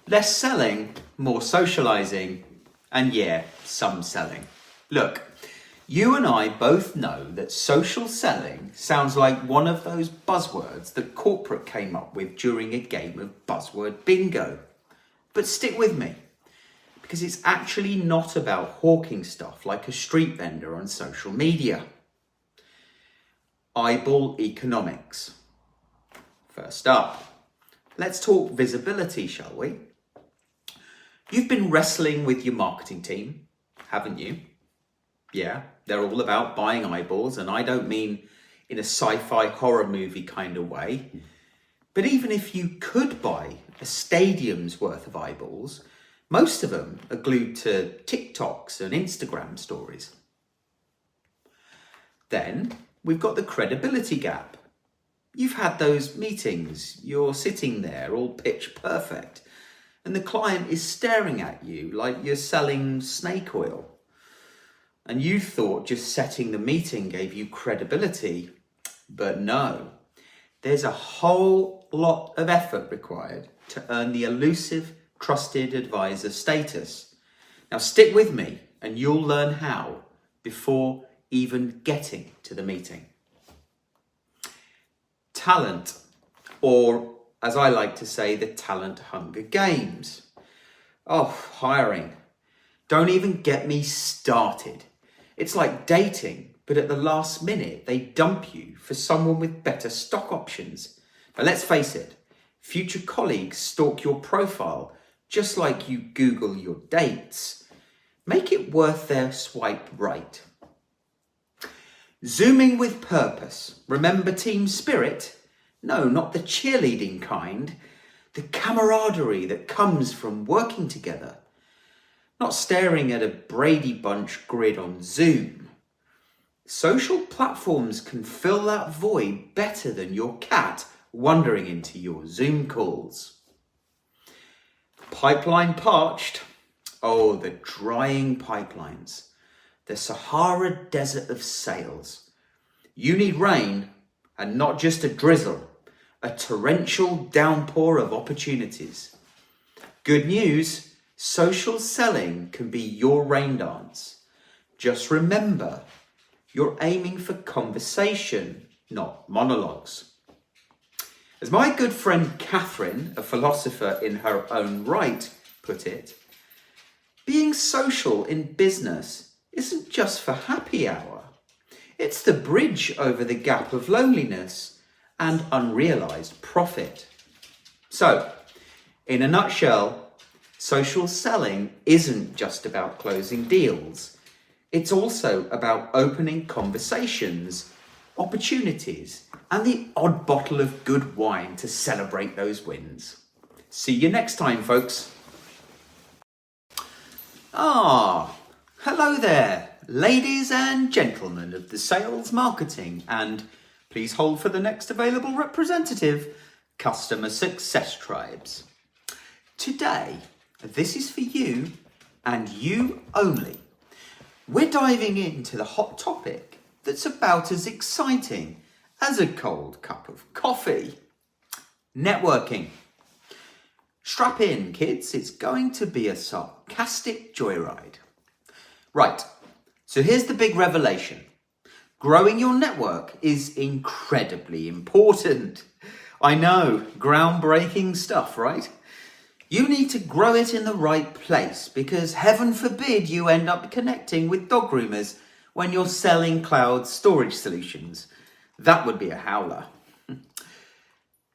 Less selling, more socializing, and yeah, some selling. Look, you and I both know that social selling sounds like one of those buzzwords that corporate came up with during a game of buzzword bingo. But stick with me, because it's actually not about hawking stuff like a street vendor on social media. Eyeball economics. First up, let's talk visibility, shall we? You've been wrestling with your marketing team, haven't you? Yeah, they're all about buying eyeballs, and I don't mean in a sci-fi horror movie kind of way. But even if you could buy a stadium's worth of eyeballs, most of them are glued to TikToks and Instagram stories. Then we've got the credibility gap. You've had those meetings, you're sitting there all pitch perfect, and the client is staring at you like you're selling snake oil. And you thought just setting the meeting gave you credibility, but no. There's a whole lot of effort required to earn the elusive trusted advisor status. Now stick with me and you'll learn how before even getting to the meeting. Talent, or as I like to say, the talent hunger games. Oh, hiring. Don't even get me started. It's like dating, but at the last minute, they dump you for someone with better stock options. But let's face it, future colleagues stalk your profile just like you Google your dates. Make it worth their swipe right. Zooming with purpose. Remember team spirit? No, not the cheerleading kind. The camaraderie that comes from working together. Not staring at a Brady Bunch grid on Zoom. Social platforms can fill that void better than your cat wandering into your Zoom calls. Pipeline parched. Oh, the drying pipelines. The Sahara Desert of sales. You need rain, and not just a drizzle, a torrential downpour of opportunities. Good news, social selling can be your rain dance. Just remember, you're aiming for conversation, not monologues. As my good friend Catherine, a philosopher in her own right, put it, being social in business isn't just for happy hour. It's the bridge over the gap of loneliness and unrealized profit. So, in a nutshell, social selling isn't just about closing deals. It's also about opening conversations, opportunities, and the odd bottle of good wine to celebrate those wins. See you next time, folks. Hello there, ladies and gentlemen of the sales marketing, and please hold for the next available representative, customer success tribes. Today, this is for you and you only. We're diving into the hot topic that's about as exciting as a cold cup of coffee. Networking. Strap in, kids, it's going to be a sarcastic joyride. Right, so here's the big revelation. Growing your network is incredibly important. I know, groundbreaking stuff, right? You need to grow it in the right place because heaven forbid you end up connecting with dog groomers when you're selling cloud storage solutions. That would be a howler.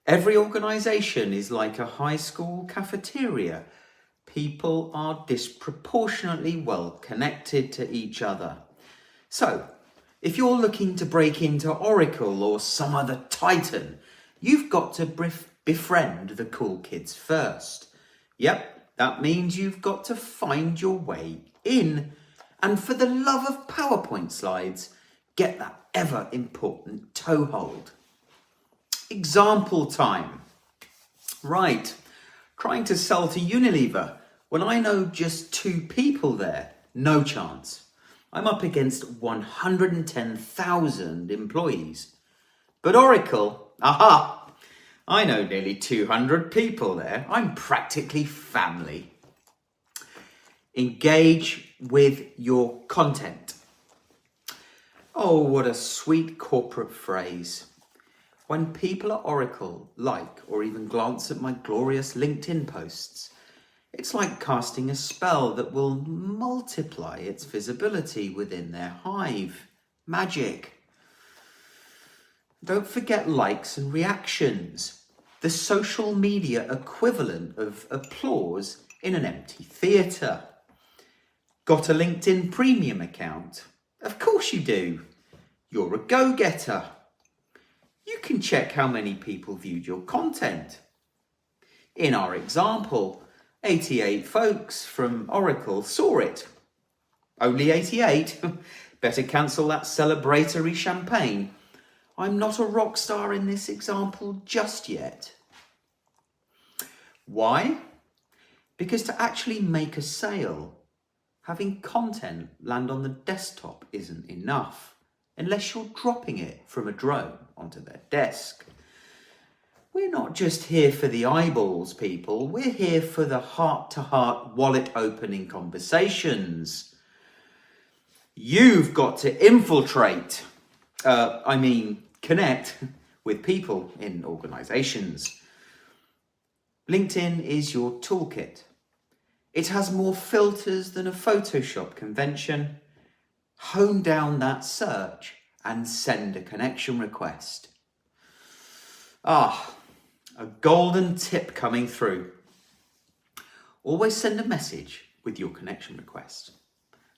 Every organization is like a high school cafeteria. People are disproportionately well connected to each other. So, if you're looking to break into Oracle or some other titan, you've got to befriend the cool kids first. Yep, that means you've got to find your way in. And for the love of PowerPoint slides, get that ever important toehold. Example time. Right, trying to sell to Unilever when I know just 2 people there. No chance. I'm up against 110,000 employees. But Oracle, aha! I know nearly 200 people there. I'm practically family. Engage with your content. Oh, what a sweet corporate phrase. When people at Oracle like or even glance at my glorious LinkedIn posts, it's like casting a spell that will multiply its visibility within their hive. Magic. Don't forget likes and reactions, the social media equivalent of applause in an empty theatre. Got a LinkedIn Premium account? Of course you do. You're a go-getter. You can check how many people viewed your content. In our example, 88 folks from Oracle saw it. Only 88? Better cancel that celebratory champagne. I'm not a rock star in this example just yet. Why? Because to actually make a sale, having content land on the desktop isn't enough, unless you're dropping it from a drone onto their desk. We're not just here for the eyeballs, people. We're here for the heart-to-heart, wallet-opening conversations. You've got to infiltrate, connect with people in organizations. LinkedIn is your toolkit. It has more filters than a Photoshop convention. Hone down that search and send a connection request. A golden tip coming through. Always send a message with your connection request.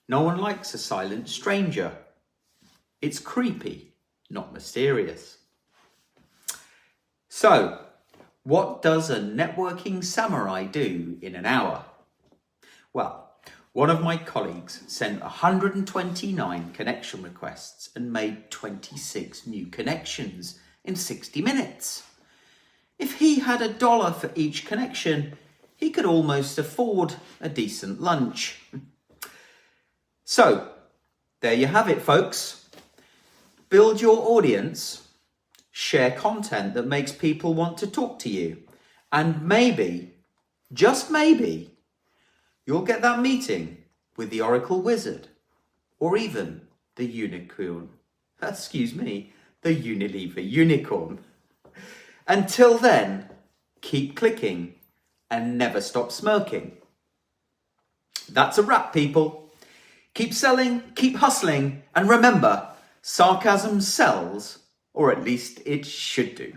No one likes a silent stranger. It's creepy, not mysterious. So, what does a networking samurai do in an hour? Well, one of my colleagues sent 129 connection requests and made 26 new connections in 60 minutes. If he had $1 for each connection, he could almost afford a decent lunch. So, there you have it, folks. Build your audience, share content that makes people want to talk to you, and maybe, just maybe, you'll get that meeting with the Oracle Wizard, or even the Unicorn. The Unilever Unicorn. Until then, keep clicking and never stop smirking. That's a wrap, people. Keep selling, keep hustling, and remember, sarcasm sells, or at least it should do.